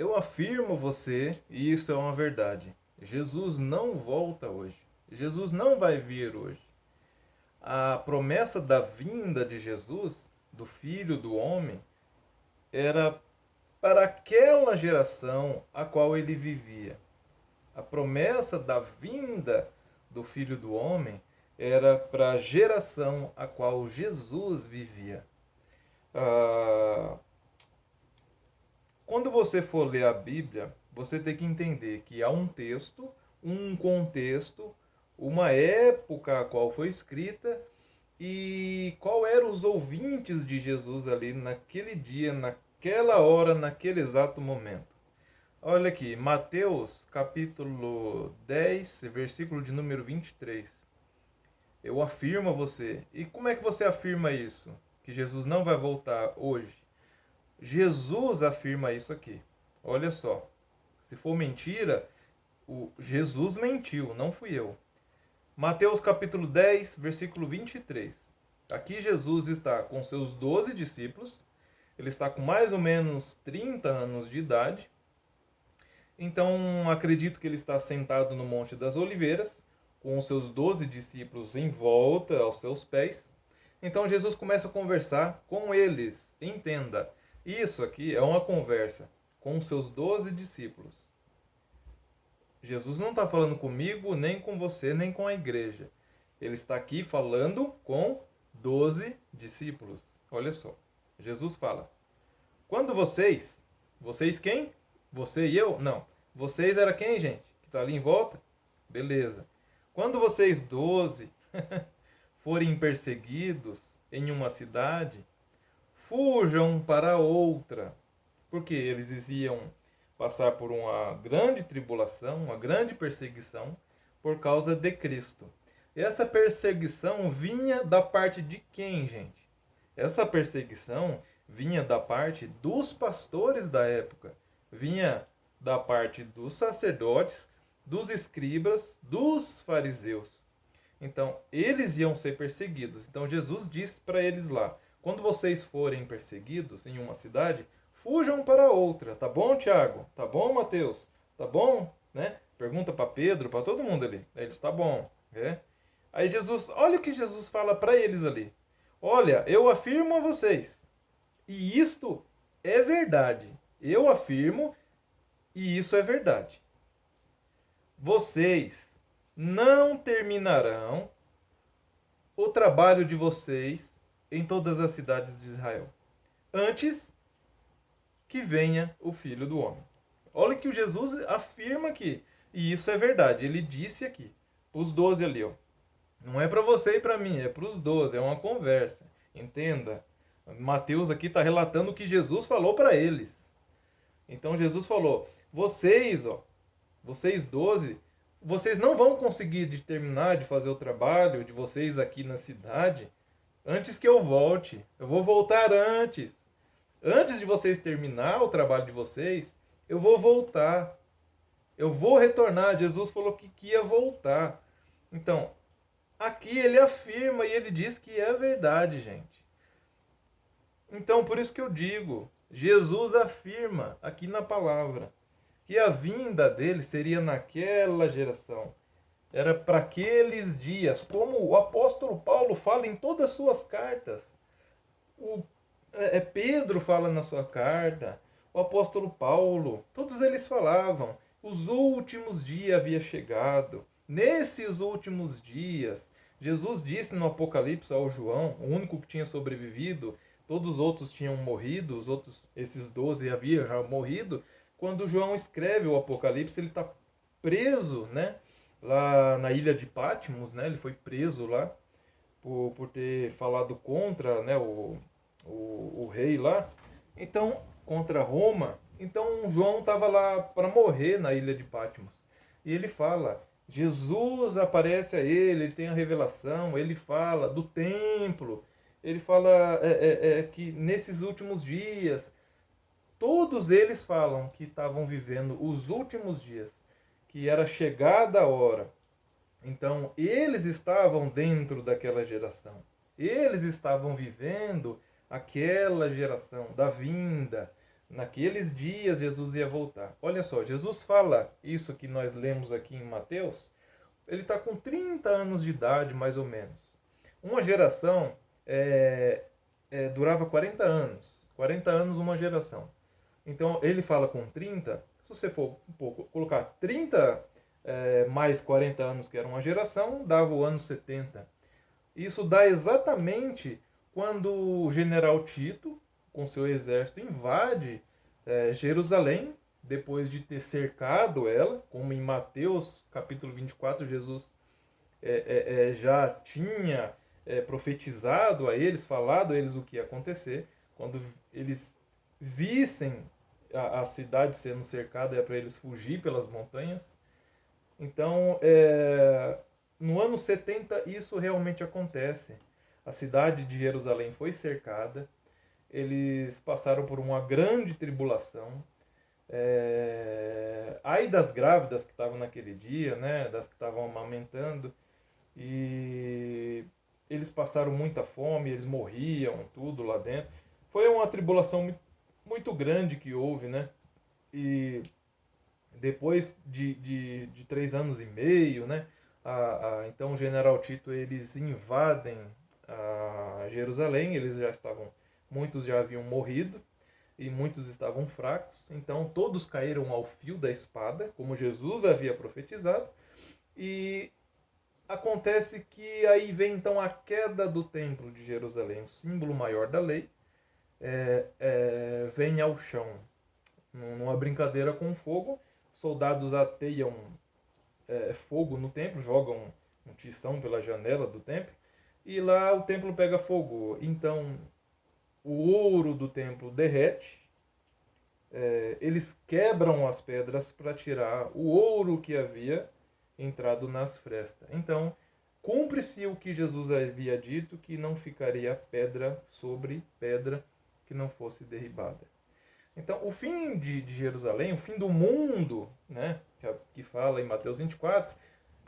Eu afirmo a você, e isso é uma verdade. Jesus não volta hoje. Jesus não vai vir hoje. A promessa da vinda de Jesus, do Filho do Homem, era para aquela geração a qual ele vivia. A promessa da vinda do Filho do Homem era para a geração a qual Jesus vivia. Ah, Quando você for ler a Bíblia, você tem que entender que há um texto, um contexto, uma época a qual foi escrita e qual eram os ouvintes de Jesus ali naquele dia, naquela hora, naquele exato momento. Olha aqui, Mateus capítulo 10, versículo de número 23. Eu afirmo a você. E como é que você afirma isso? Que Jesus não vai voltar hoje? Jesus afirma isso aqui. Olha só. Se for mentira, o Jesus mentiu, não fui eu. Mateus capítulo 10, versículo 23. Aqui Jesus está com seus 12 discípulos. Ele está com mais ou menos 30 anos de idade. Então, acredito que ele está sentado no Monte das Oliveiras, com os seus 12 discípulos em volta aos seus pés. Então, Jesus começa a conversar com eles. Entenda, isso aqui é uma conversa com os seus 12 discípulos. Jesus não está falando comigo, nem com você, nem com a igreja. Ele está aqui falando com 12 discípulos. Olha só. Jesus fala: quando vocês quem? Você e eu? Não. Vocês era quem, gente? Que está ali em volta? Beleza. Quando vocês 12 forem perseguidos em uma cidade, fujam para outra, porque eles iam passar por uma grande tribulação, uma grande perseguição por causa de Cristo. Essa perseguição vinha da parte de quem, gente? Essa perseguição vinha da parte dos pastores da época, vinha da parte dos sacerdotes, dos escribas, dos fariseus. Então, eles iam ser perseguidos. Então, Jesus disse para eles lá: quando vocês forem perseguidos em uma cidade, fujam para outra. Tá bom, Tiago? Tá bom, Mateus? Tá bom? Né? Pergunta para Pedro, para todo mundo ali. Eles, tá bom. Aí Jesus, olha o que Jesus fala para eles ali. Olha, eu afirmo a vocês, e isto é verdade. Eu afirmo, e isso é verdade. Vocês não terminarão o trabalho de vocês em todas as cidades de Israel, antes que venha o Filho do Homem. Olha que o Jesus afirma aqui, e isso é verdade. Ele disse aqui, os 12 ali, ó. Não é para você e para mim, é para os 12, é uma conversa. Entenda. Mateus aqui está relatando o que Jesus falou para eles. Então Jesus falou: vocês, ó, vocês 12, vocês não vão conseguir terminar de fazer o trabalho de vocês aqui na cidade antes que eu volte. Eu vou voltar antes. Antes de vocês terminar o trabalho de vocês, eu vou voltar. Eu vou retornar. Jesus falou que ia voltar. Então, aqui ele afirma e ele diz que é verdade, gente. Então, por isso que eu digo, Jesus afirma aqui na palavra que a vinda dele seria naquela geração. Era para aqueles dias, como o apóstolo Paulo fala em todas as suas cartas. O Pedro fala na sua carta, o apóstolo Paulo, todos eles falavam, os últimos dias havia chegado. Nesses últimos dias, Jesus disse no Apocalipse ao João, o único que tinha sobrevivido, todos os outros tinham morrido, os outros, esses 12 haviam já morrido. Quando João escreve o Apocalipse, ele está preso, né, lá na ilha de Patmos, né, ele foi preso lá por ter falado contra, né, o rei lá, então, contra Roma. Então João estava lá para morrer na ilha de Patmos. E ele fala, Jesus aparece a ele tem a revelação, ele fala do templo, ele fala que nesses últimos dias, todos eles falam que estavam vivendo os últimos dias, que era chegada a hora. Então, eles estavam dentro daquela geração. Eles estavam vivendo aquela geração da vinda Naqueles dias Jesus ia voltar. Olha só, Jesus fala isso que nós lemos aqui em Mateus. Ele está com 30 anos de idade, mais ou menos. Uma geração durava 40 anos. 40 anos uma geração. Então ele fala com 30. Se você for um pouco, colocar 30 mais 40 anos, que era uma geração, dava o ano 70. Isso dá exatamente quando o general Tito, com seu exército, invade Jerusalém, depois de ter cercado ela, como em Mateus capítulo 24, Jesus já tinha profetizado a eles, falado a eles o que ia acontecer. Quando eles vissem a cidade sendo cercada, é para eles fugir pelas montanhas. Então, no ano 70, isso realmente acontece. A cidade de Jerusalém foi cercada, eles passaram por uma grande tribulação. Ai das grávidas que estavam naquele dia, né, das que estavam amamentando, e eles passaram muita fome, eles morriam, tudo lá dentro. Foi uma tribulação muito grande que houve, né? E depois de 3 anos e meio, né? Então o general Tito, eles invadem a Jerusalém, muitos já haviam morrido e muitos estavam fracos, então todos caíram ao fio da espada, como Jesus havia profetizado, e acontece que aí vem então a queda do templo de Jerusalém, o símbolo maior da lei, vem ao chão. Numa brincadeira com fogo, soldados ateiam fogo no templo, jogam um tição pela janela do templo, e lá o templo pega fogo. Então o ouro do templo derrete, eles quebram as pedras para tirar o ouro que havia entrado nas frestas. Então cumpre-se o que Jesus havia dito, que não ficaria pedra sobre pedra que não fosse derribada. Então, o fim de Jerusalém, o fim do mundo, né, que fala em Mateus 24,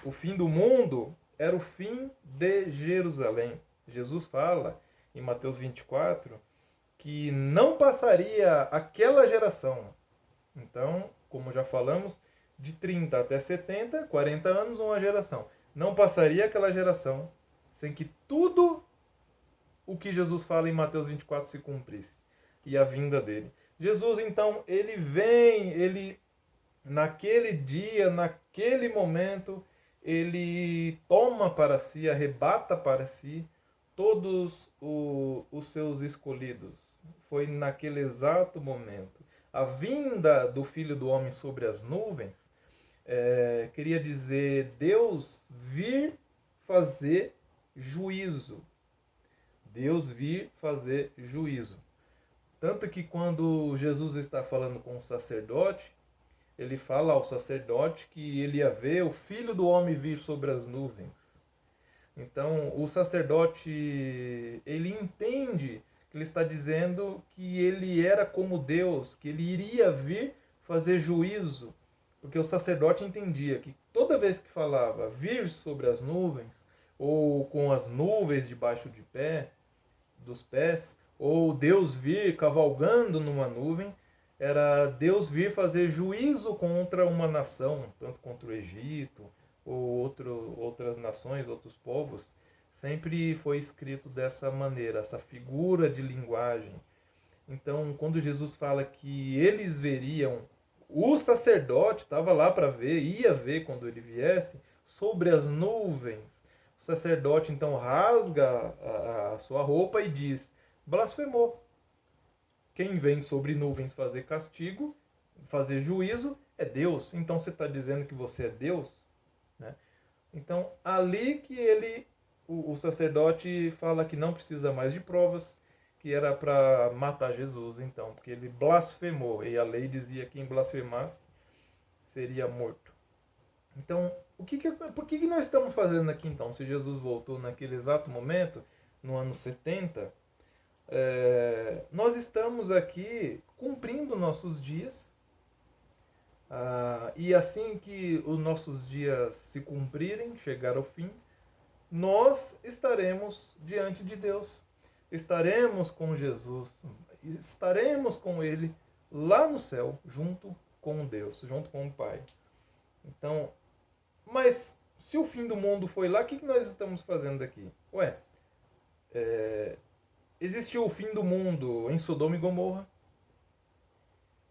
o fim do mundo era o fim de Jerusalém. Jesus fala em Mateus 24 que não passaria aquela geração. Então, como já falamos, de 30 até 70, 40 anos, uma geração. Não passaria aquela geração sem que tudo o que Jesus fala em Mateus 24 se cumprisse. E a vinda dele. Jesus, então, ele vem, naquele dia, naquele momento, ele toma para si, arrebata para si todos os seus escolhidos. Foi naquele exato momento. A vinda do Filho do Homem sobre as nuvens queria dizer Deus vir fazer juízo. Deus vir fazer juízo. Tanto que quando Jesus está falando com o sacerdote, ele fala ao sacerdote que ele ia ver o Filho do Homem vir sobre as nuvens. Então, o sacerdote, ele entende que ele está dizendo que ele era como Deus, que ele iria vir fazer juízo. Porque o sacerdote entendia que toda vez que falava vir sobre as nuvens, ou com as nuvens debaixo dos pés, ou Deus vir cavalgando numa nuvem, era Deus vir fazer juízo contra uma nação, tanto contra o Egito, ou outras nações, outros povos. Sempre foi escrito dessa maneira, essa figura de linguagem. Então, quando Jesus fala que eles veriam, o sacerdote estava lá para ver, ia ver quando ele viesse, sobre as nuvens. O sacerdote então rasga a sua roupa e diz: blasfemou. Quem vem sobre nuvens fazer castigo, fazer juízo, é Deus. Então você está dizendo que você é Deus? Né? Então, ali que o sacerdote fala que não precisa mais de provas, que era para matar Jesus, então, porque ele blasfemou, e a lei dizia que quem blasfemasse seria morto. Então, por que nós estamos fazendo aqui então? Se Jesus voltou naquele exato momento, no ano 70, nós estamos aqui cumprindo nossos dias, e assim que os nossos dias se cumprirem, chegar ao fim, nós estaremos diante de Deus, estaremos com Jesus, estaremos com Ele lá no céu, junto com Deus, junto com o Pai. Então, mas se o fim do mundo foi lá, o que nós estamos fazendo aqui? Ué, existiu o fim do mundo em Sodoma e Gomorra,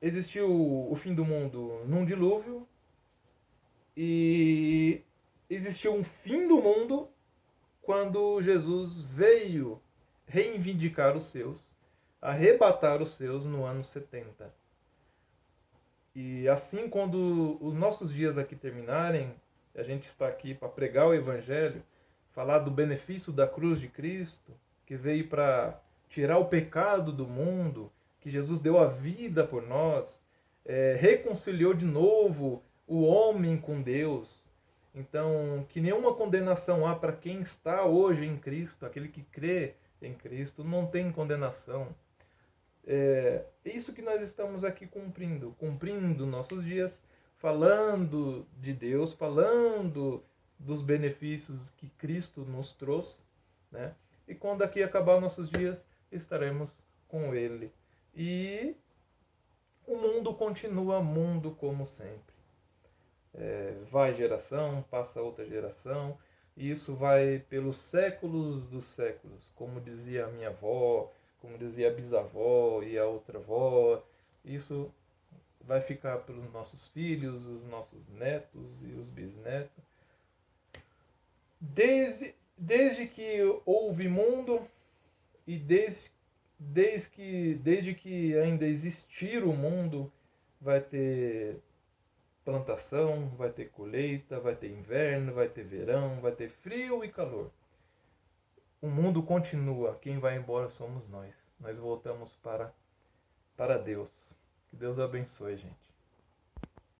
existiu o fim do mundo num dilúvio, e existiu um fim do mundo quando Jesus veio reivindicar os seus, arrebatar os seus no ano 70. E assim, quando os nossos dias aqui terminarem, a gente está aqui para pregar o Evangelho, falar do benefício da cruz de Cristo, que veio para tirar o pecado do mundo, que Jesus deu a vida por nós, reconciliou de novo o homem com Deus. Então, que nenhuma condenação há para quem está hoje em Cristo, aquele que crê em Cristo, não tem condenação. É isso que nós estamos aqui cumprindo nossos dias, falando de Deus, falando dos benefícios que Cristo nos trouxe, né? E quando aqui acabar nossos dias, estaremos com Ele. E o mundo continua mundo como sempre. Vai geração, passa outra geração, e isso vai pelos séculos dos séculos, como dizia a minha avó, como dizia a bisavó e a outra avó. Isso vai ficar pelos nossos filhos, os nossos netos e os bisnetos. Desde que houve mundo e desde que ainda existir o mundo, vai ter plantação, vai ter colheita, vai ter inverno, vai ter verão, vai ter frio e calor. O mundo continua, quem vai embora somos nós. Nós voltamos para Deus. Que Deus abençoe, gente.